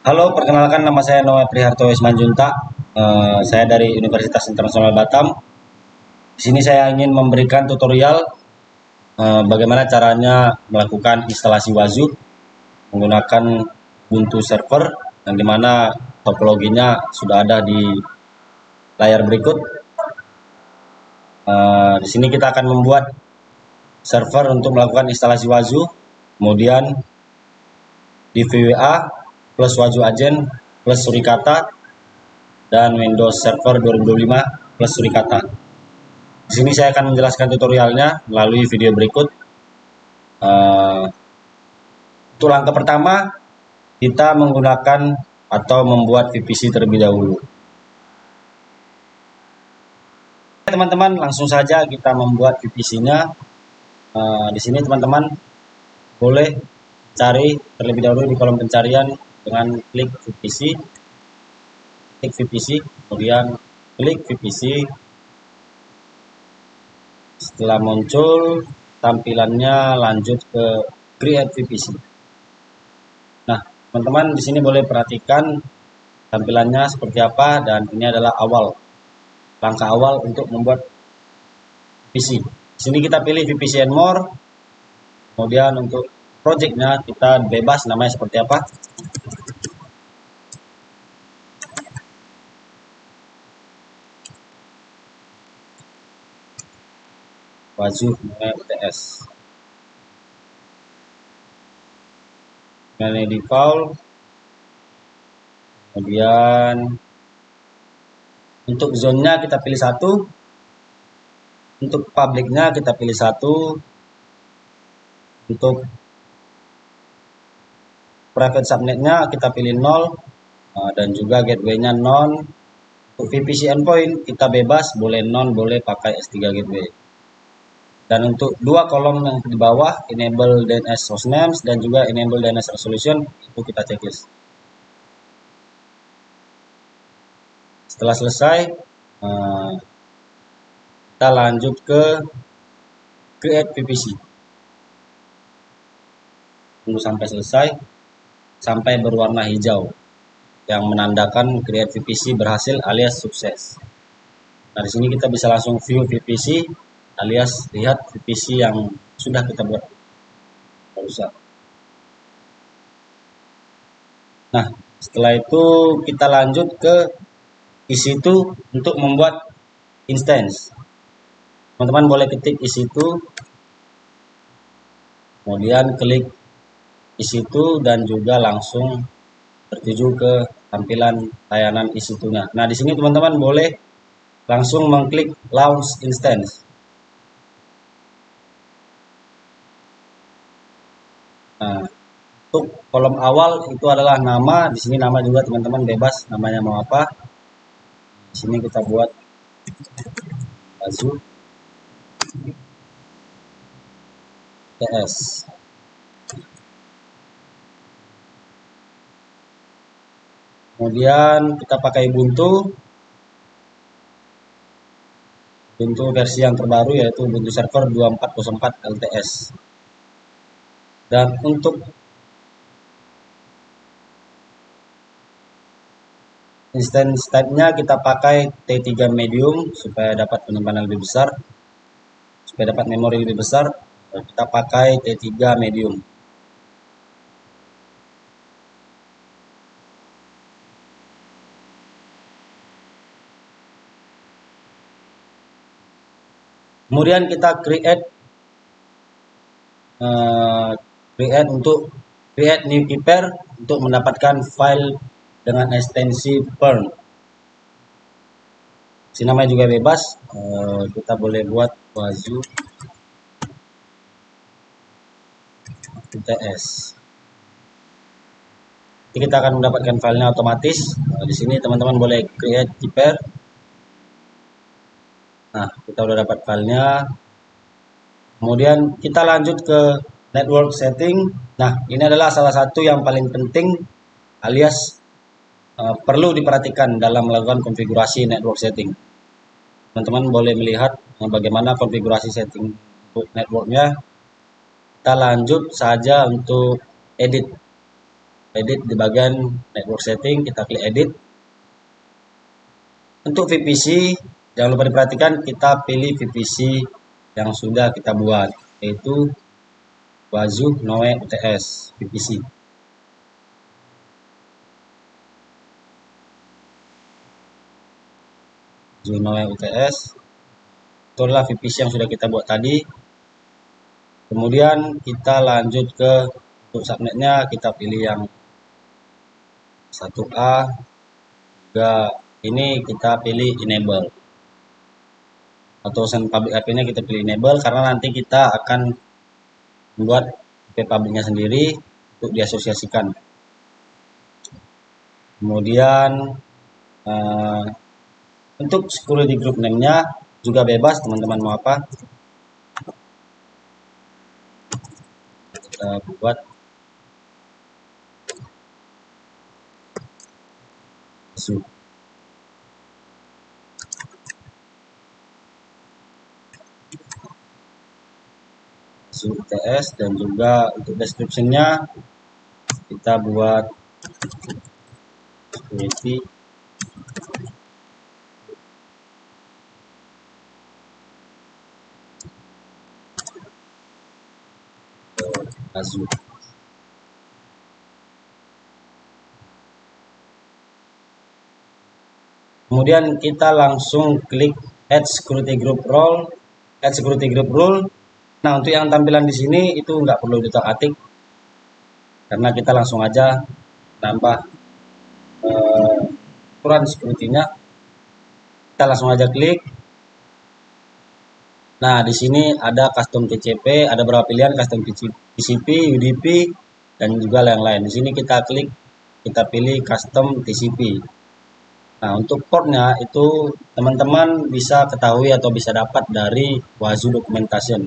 Halo, perkenalkan nama saya Noe Priharto Ismanjunta. Saya dari Universitas Internasional Batam. Di sini saya ingin memberikan tutorial bagaimana caranya melakukan instalasi Wazoo menggunakan Ubuntu server yang dimana topologinya sudah ada di layar berikut. Di sini kita akan membuat server untuk melakukan instalasi Wazoo, kemudian di VWA plus Wazoo Agent plus Suricata dan Windows Server 2025 plus Suricata. Di sini saya akan menjelaskan tutorialnya melalui video berikut. Untuk langkah pertama, kita menggunakan atau membuat VPC terlebih dahulu. Teman-teman, langsung saja kita membuat VPC-nya. Di sini teman-teman boleh cari terlebih dahulu di kolom pencarian dengan klik VPC, kemudian klik VPC. Setelah muncul tampilannya, lanjut ke Create VPC. Nah, teman-teman di sini boleh perhatikan tampilannya seperti apa, dan ini adalah langkah awal untuk membuat VPC. Di sini kita pilih VPC and More. Kemudian untuk projectnya kita bebas namanya seperti apa. Wazoo UTS. Ini default. Kemudian untuk zone-nya kita pilih 1. Untuk public-nya kita pilih 1. Untuk private subnet-nya kita pilih 0. Dan juga gateway-nya non. Untuk VPC endpoint kita bebas, boleh non, boleh pakai S3 gateway. Dan untuk dua kolom yang di bawah, enable DNS hostnames dan juga enable DNS resolution, itu kita checklist. Setelah selesai, kita lanjut ke Create VPC. Tunggu sampai selesai, sampai berwarna hijau, yang menandakan Create VPC berhasil alias sukses. Nah, di sini kita bisa langsung view VPC alias lihat VPC yang sudah kita buat barusan. Nah, setelah itu kita lanjut ke EC2 untuk membuat instance. Teman-teman boleh ketik EC2, kemudian klik EC2 dan juga langsung tertuju ke tampilan layanan EC2-nya. Nah, di sini teman-teman boleh langsung mengklik launch instance. Nah, untuk kolom awal itu adalah nama. Di sini nama juga teman-teman bebas namanya mau apa. Di sini kita buat Wazoo TS. Kemudian kita pakai Ubuntu versi yang terbaru, yaitu Ubuntu Server 2404 LTS. Dan untuk instance type-nya kita pakai T3 medium supaya dapat penyimpanan lebih besar, supaya dapat memori lebih besar. Kita pakai T3 medium. Kemudian kita create new keeper untuk mendapatkan file dengan ekstensi Perl. Si namanya juga bebas. Kita boleh buat Wazoo UTS. Jadi kita akan mendapatkan filenya otomatis. Di sini teman-teman boleh create keeper. Nah, kita udah dapat filenya. Kemudian kita lanjut ke network setting. Nah, ini adalah salah satu yang paling penting alias perlu diperhatikan dalam melakukan konfigurasi network setting. Teman-teman boleh melihat bagaimana konfigurasi setting untuk networknya. Kita lanjut saja untuk edit. edit di bagian network setting, kita klik edit. Untuk VPC jangan lupa diperhatikan, kita pilih VPC yang sudah kita buat, yaitu Wazoo Noe UTS VPC. Wazoo Noe UTS itulah VPC yang sudah kita buat tadi. Kemudian kita lanjut ke untuk subnetnya, kita pilih yang 1A, juga ini kita pilih enable. Atau public IP-nya kita pilih enable karena nanti kita akan membuat IP public-nya sendiri untuk diasosiasikan. Kemudian untuk security group name-nya juga bebas, teman-teman mau apa. Kita buat Wazoo UTS, dan juga untuk description-nya kita buat security Wazoo. Kemudian kita langsung klik add security group role, add security group rule. Nah, untuk yang tampilan di sini itu nggak perlu diutak-atik karena kita langsung aja nambah ukuran security-nya. Kita langsung aja klik. Nah, di sini ada custom TCP, ada beberapa pilihan custom TCP, UDP, dan juga lain-lain. Di sini kita klik, kita pilih custom TCP. Nah, untuk portnya itu teman-teman bisa ketahui atau bisa dapat dari Wazoo Documentation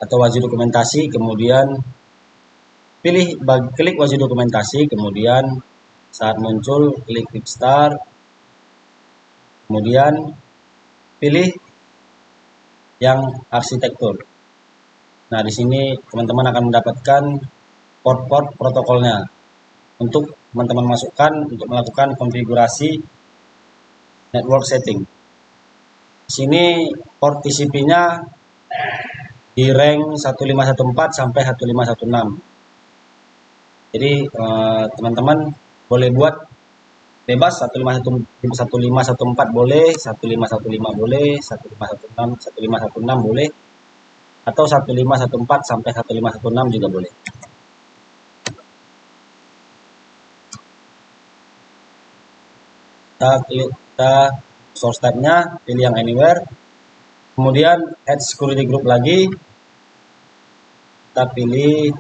atau Wazoo Dokumentasi. Kemudian pilih klik Wazoo Dokumentasi, kemudian saat muncul klik Quick Start, kemudian pilih yang arsitektur. Nah, di sini teman-teman akan mendapatkan port-port protokolnya untuk teman-teman masukkan untuk melakukan konfigurasi network setting. Di sini port TCP-nya di rank 1514 sampai 1516. Jadi teman-teman boleh buat bebas 1514 boleh, 1515 boleh, 1516 boleh, atau 1514 sampai 1516 juga boleh. Kita source type-nya pilih yang anywhere, kemudian add security group lagi, kita pilih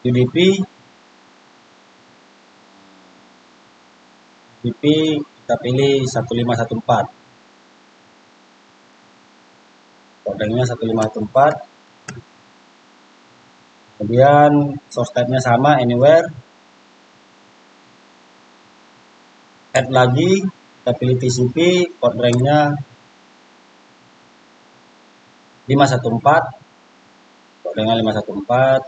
UDP, kita pilih 1514, kodenya 1514, kemudian source type-nya sama anywhere, add lagi, kita pilih TCP, port rank-nya 514, port rank-nya 514,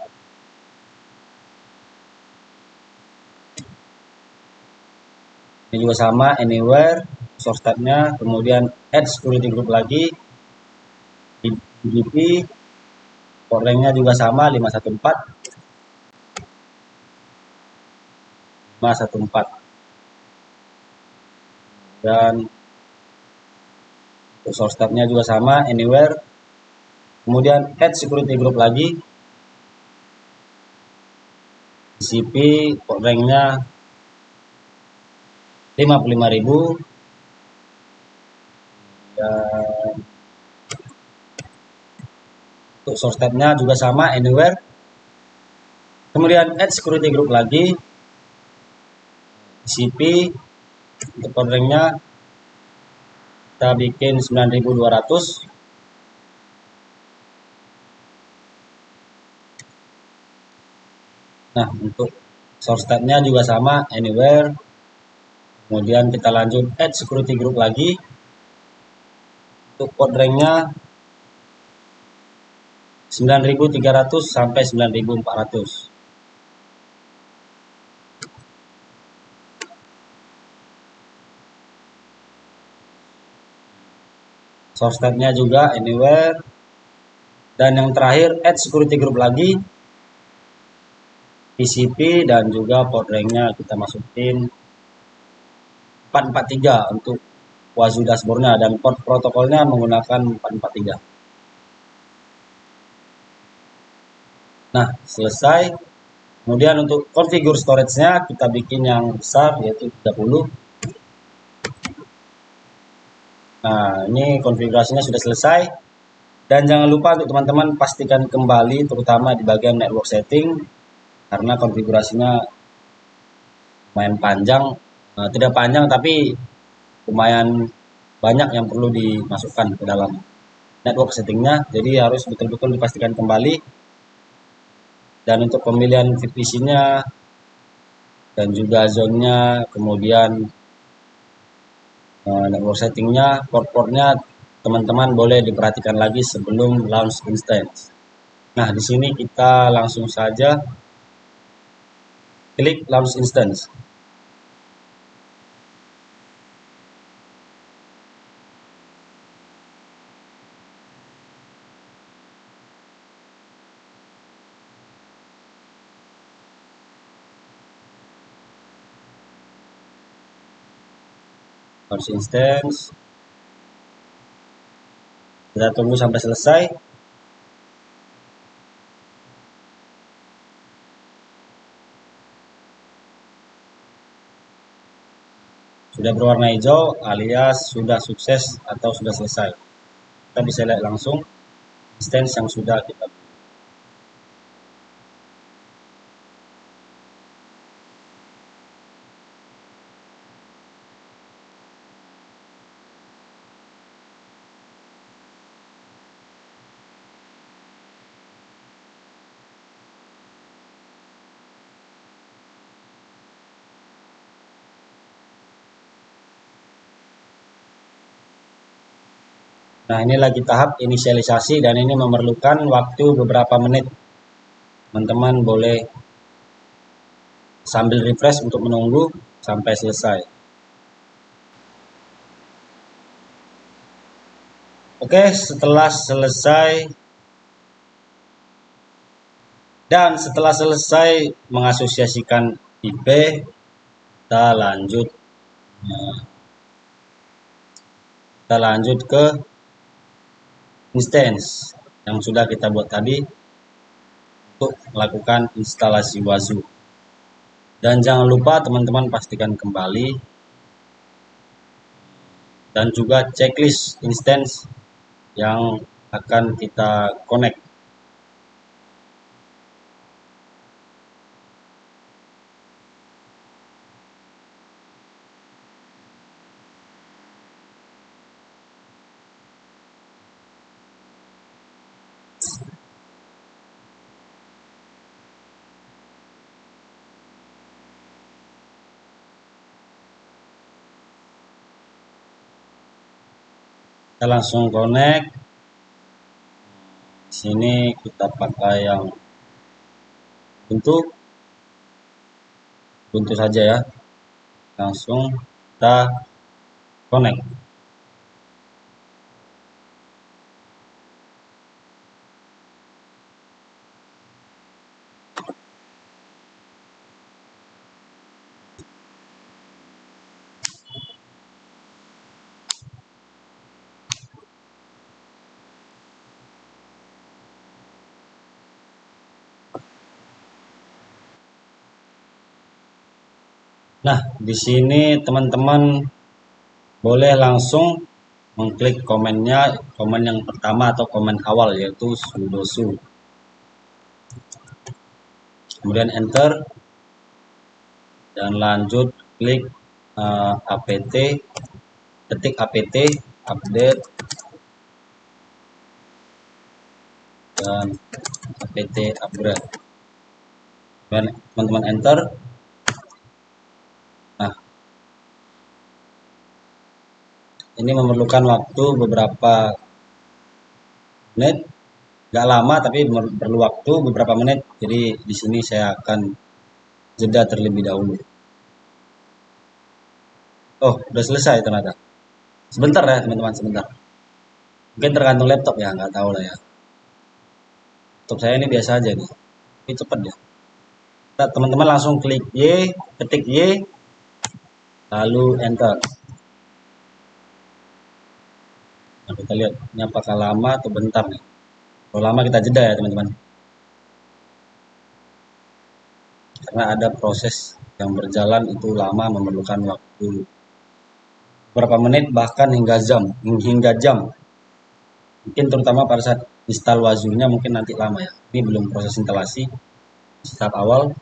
ini juga sama anywhere, source type-nya, kemudian add security group lagi, UDP, port rank-nya juga sama 514, dan untuk source type-nya juga sama anywhere, kemudian add security group lagi, TCP, port rank-nya 55.000, dan untuk source type-nya juga sama anywhere, kemudian add security group lagi, TCP, untuk port rank-nya kita bikin 9200, nah untuk source type-nya juga sama anywhere, kemudian kita lanjut add security group lagi, untuk port rank-nya 9300 sampai 9400. source type-nya juga anywhere, dan yang terakhir add security group lagi, TCP, dan juga port rank-nya kita masukin 443 untuk Wazoo dashboard-nya, dan port protokolnya menggunakan 443. Nah, selesai. Kemudian untuk configure storage-nya kita bikin yang besar, yaitu 30. Nah, ini konfigurasinya sudah selesai. Dan jangan lupa untuk teman-teman pastikan kembali terutama di bagian network setting, karena konfigurasinya lumayan panjang. Tidak panjang tapi lumayan banyak yang perlu dimasukkan ke dalam network settingnya. Jadi harus betul-betul dipastikan kembali. Dan untuk pemilihan VPC-nya dan juga zone-nya, kemudian network setting-nya, port-portnya, teman-teman boleh diperhatikan lagi sebelum launch instance. Nah, di sini kita langsung saja klik launch instance. Launch instance. Kita tunggu sampai selesai. Sudah berwarna hijau alias sudah sukses atau sudah selesai. Kita bisa lihat langsung instance yang sudah kita buat. Nah, ini lagi tahap inisialisasi dan ini memerlukan waktu beberapa menit. Teman-teman boleh sambil refresh untuk menunggu sampai selesai. Oke, setelah selesai dan setelah selesai mengasosiasikan IP, kita lanjut ke instance yang sudah kita buat tadi untuk melakukan instalasi Wazoo. Dan jangan lupa teman-teman pastikan kembali dan juga checklist instance yang akan kita connect. Kita langsung connect. Di sini kita pakai yang Ubuntu saja ya. Langsung kita connect. Nah, di sini teman-teman boleh langsung mengklik komennya, komen yang pertama atau komen awal yaitu sudo su. Kemudian enter dan lanjut klik apt, ketik apt update dan apt upgrade. Dan teman-teman enter. Nah, ini memerlukan waktu beberapa menit, nggak lama tapi perlu waktu beberapa menit. Jadi di sini saya akan jeda terlebih dahulu. Oh, udah selesai ternyata. Sebentar ya teman-teman, sebentar. Mungkin tergantung laptop ya, nggak tahu lah ya. Laptop saya ini biasa aja nih. Ini cepet ya. Teman-teman langsung klik Y, ketik Y, lalu enter. Nah, kita lihat ini apakah lama atau bentar nih. Kalau lama kita jeda ya teman-teman. Karena ada proses yang berjalan itu lama, memerlukan waktu berapa menit bahkan hingga jam. Mungkin terutama pada saat install Wazunya mungkin nanti lama ya. Ini belum proses instalasi tahap awal.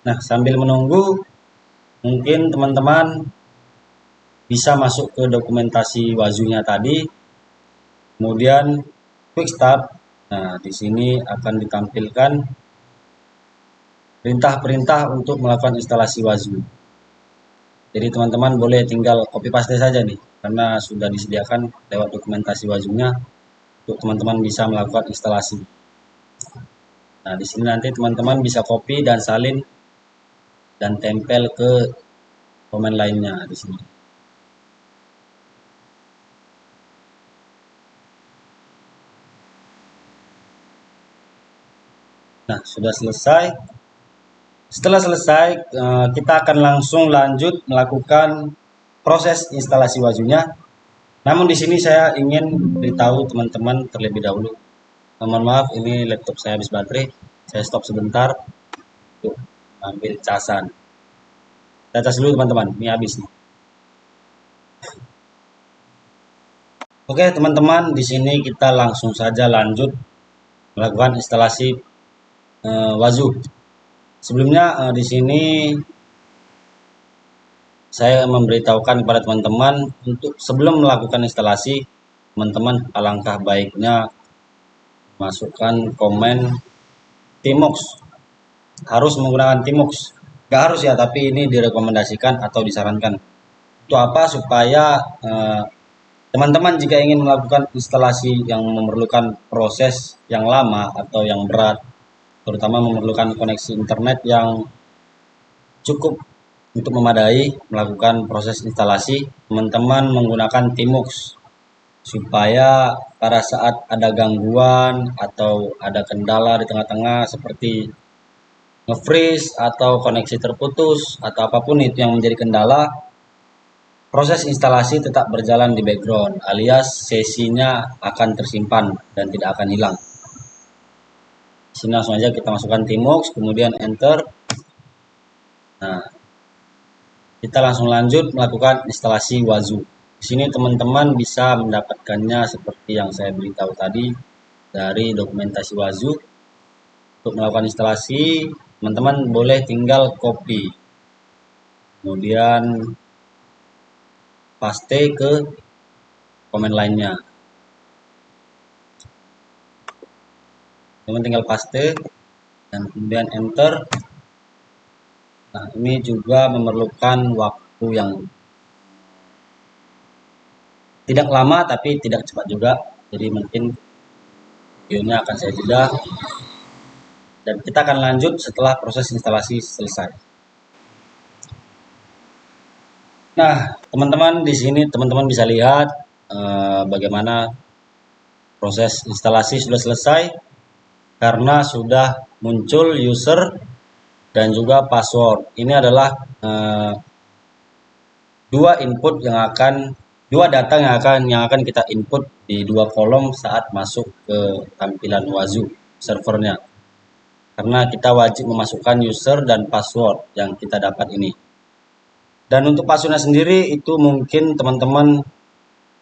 Nah, sambil menunggu mungkin teman-teman bisa masuk ke dokumentasi Wazunya tadi, kemudian quick start. Nah, di sini akan ditampilkan perintah-perintah untuk melakukan instalasi Wazu. Jadi teman-teman boleh tinggal copy paste saja nih, karena sudah disediakan lewat dokumentasi Wazunya untuk teman-teman bisa melakukan instalasi. Nah, di sini nanti teman-teman bisa copy dan salin dan tempel ke komen lainnya di sini. Nah, sudah selesai. Setelah selesai, kita akan langsung lanjut melakukan proses instalasi Wazunya. Namun di sini saya ingin beritahu teman-teman terlebih dahulu. Mohon maaf, ini laptop saya habis baterai. Saya stop sebentar untuk ambil casan. Kita cas dulu teman-teman, ini habis nih. Oke teman-teman, di sini kita langsung saja lanjut melakukan instalasi Wazu. Sebelumnya di sini saya memberitahukan kepada teman-teman untuk sebelum melakukan instalasi, teman-teman alangkah baiknya masukkan komen Tmux. Harus menggunakan Tmux. Gak harus ya, tapi ini direkomendasikan atau disarankan. Untuk apa? Supaya teman-teman jika ingin melakukan instalasi yang memerlukan proses yang lama atau yang berat, terutama memerlukan koneksi internet yang cukup untuk memadai melakukan proses instalasi, teman-teman menggunakan Tmux supaya pada saat ada gangguan atau ada kendala di tengah-tengah seperti nge-freeze atau koneksi terputus atau apapun itu yang menjadi kendala, proses instalasi tetap berjalan di background alias sesinya akan tersimpan dan tidak akan hilang. Sini langsung aja kita masukkan Tmux, kemudian enter. Nah, kita langsung lanjut melakukan instalasi Wazu. Di sini teman-teman bisa mendapatkannya seperti yang saya beritahu tadi dari dokumentasi Wazu. Untuk melakukan instalasi, teman-teman boleh tinggal copy, kemudian paste ke komen lainnya. Teman tinggal paste dan kemudian enter. Nah, ini juga memerlukan waktu yang tidak lama tapi tidak cepat juga. Jadi mungkin videonya akan saya jeda dan kita akan lanjut setelah proses instalasi selesai. Nah, teman-teman di sini teman-teman bisa lihat bagaimana proses instalasi sudah selesai karena sudah muncul user dan juga password. Ini adalah dua data yang akan kita input di dua kolom saat masuk ke tampilan Wazu servernya. Karena kita wajib memasukkan user dan password yang kita dapat ini. Dan untuk passwordnya sendiri itu mungkin teman-teman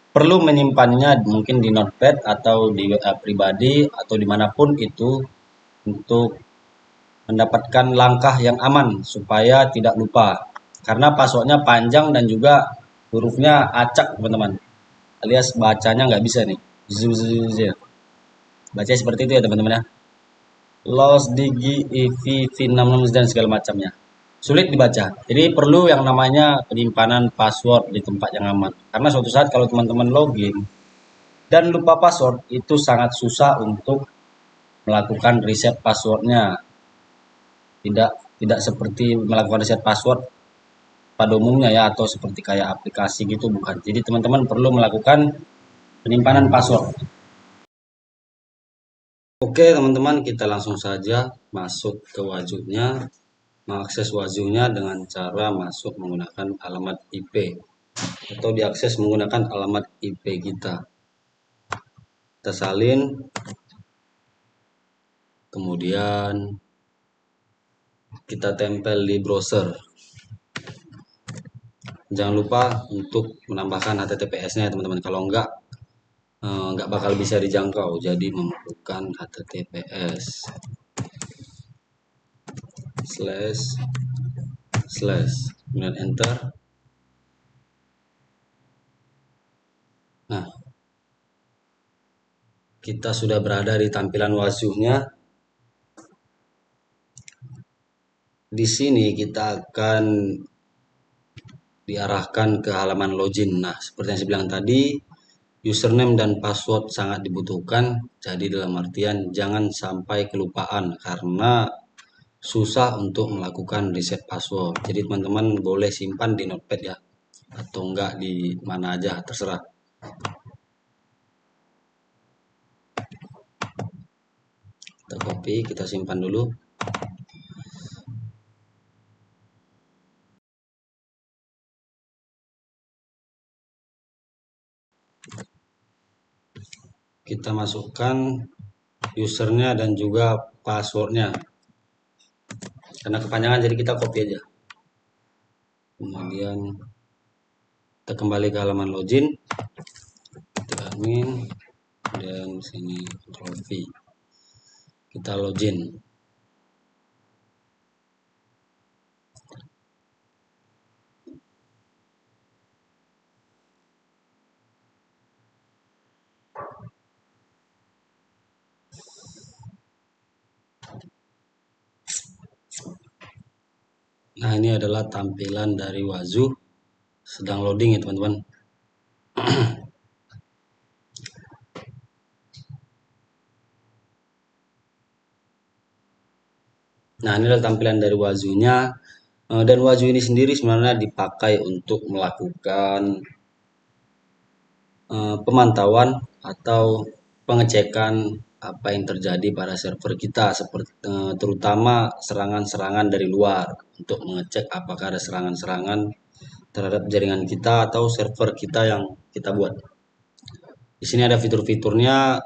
perlu menyimpannya mungkin di notepad atau di WA pribadi atau dimanapun itu untuk mendapatkan langkah yang aman supaya tidak lupa. Karena passwordnya panjang dan juga hurufnya acak teman-teman. Alias bacanya nggak bisa nih. Baca seperti itu ya teman-teman ya. Los, digi, iv, v6 dan segala macamnya. Sulit dibaca. Jadi perlu yang namanya penyimpanan password di tempat yang aman. Karena suatu saat kalau teman-teman login dan lupa password itu sangat susah untuk melakukan reset passwordnya. Tidak seperti melakukan reset password pada umumnya ya atau seperti kayak aplikasi gitu bukan. Jadi teman-teman perlu melakukan penyimpanan password. Oke teman-teman, kita langsung saja masuk ke Wajuhnya, mengakses Wajuhnya dengan cara masuk menggunakan alamat IP atau diakses menggunakan alamat IP kita. Kita salin, kemudian kita tempel di browser. Jangan lupa untuk menambahkan HTTPS-nya teman-teman. Kalau enggak bakal bisa dijangkau. Jadi memerlukan HTTPS / kemudian enter. Nah, kita sudah berada di tampilan Wajuhnya. Di sini kita akan diarahkan ke halaman login. Nah, seperti yang saya bilang tadi, username dan password sangat dibutuhkan. Jadi dalam artian jangan sampai kelupaan karena susah untuk melakukan reset password. Jadi teman-teman boleh simpan di notepad ya, atau enggak di mana aja, terserah. Kita copy, kita simpan dulu. Kita masukkan usernya dan juga passwordnya. Karena kepanjangan jadi kita copy aja. Kemudian kita kembali ke halaman login, ketik admin, dan sini Ctrl V. Kita login. Nah, ini adalah tampilan dari Wajuh. Sedang loading ya teman-teman. Nah, ini adalah tampilan dari Wajuhnya. Dan Wajuh ini sendiri sebenarnya dipakai untuk melakukan pemantauan atau pengecekan apa yang terjadi pada server kita, seperti terutama serangan-serangan dari luar, untuk mengecek apakah ada serangan-serangan terhadap jaringan kita atau server kita yang kita buat. Di sini ada fitur-fiturnya,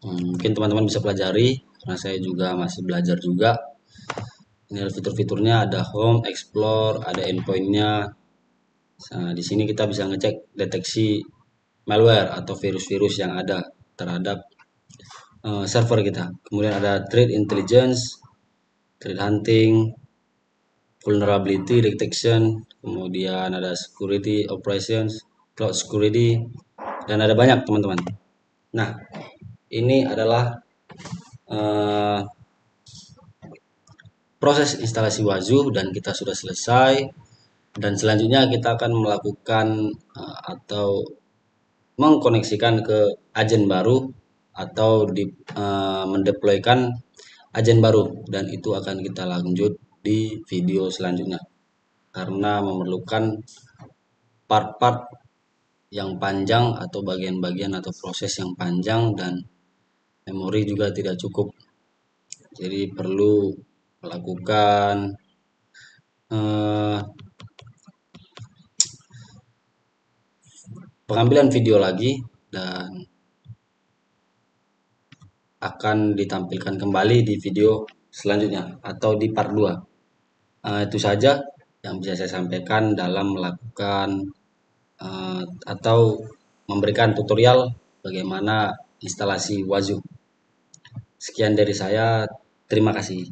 mungkin teman-teman bisa pelajari karena saya juga masih belajar juga. Ini ada fitur-fiturnya, ada home, explore, ada endpointnya. Nah, di sini kita bisa ngecek deteksi malware atau virus-virus yang ada terhadap server kita. Kemudian ada threat intelligence, threat hunting, vulnerability detection, kemudian ada security operations, cloud security, dan ada banyak teman-teman. Nah, ini adalah proses instalasi Wajuh dan kita sudah selesai. Dan selanjutnya kita akan melakukan atau mengkoneksikan ke agen baru atau mendeploykan agen baru, dan itu akan kita lanjut di video selanjutnya karena memerlukan part-part yang panjang atau bagian-bagian atau proses yang panjang dan memori juga tidak cukup, jadi perlu melakukan pengambilan video lagi dan akan ditampilkan kembali di video selanjutnya atau di part 2. Itu saja yang bisa saya sampaikan dalam melakukan atau memberikan tutorial bagaimana instalasi Wajuh. Sekian dari saya, terima kasih.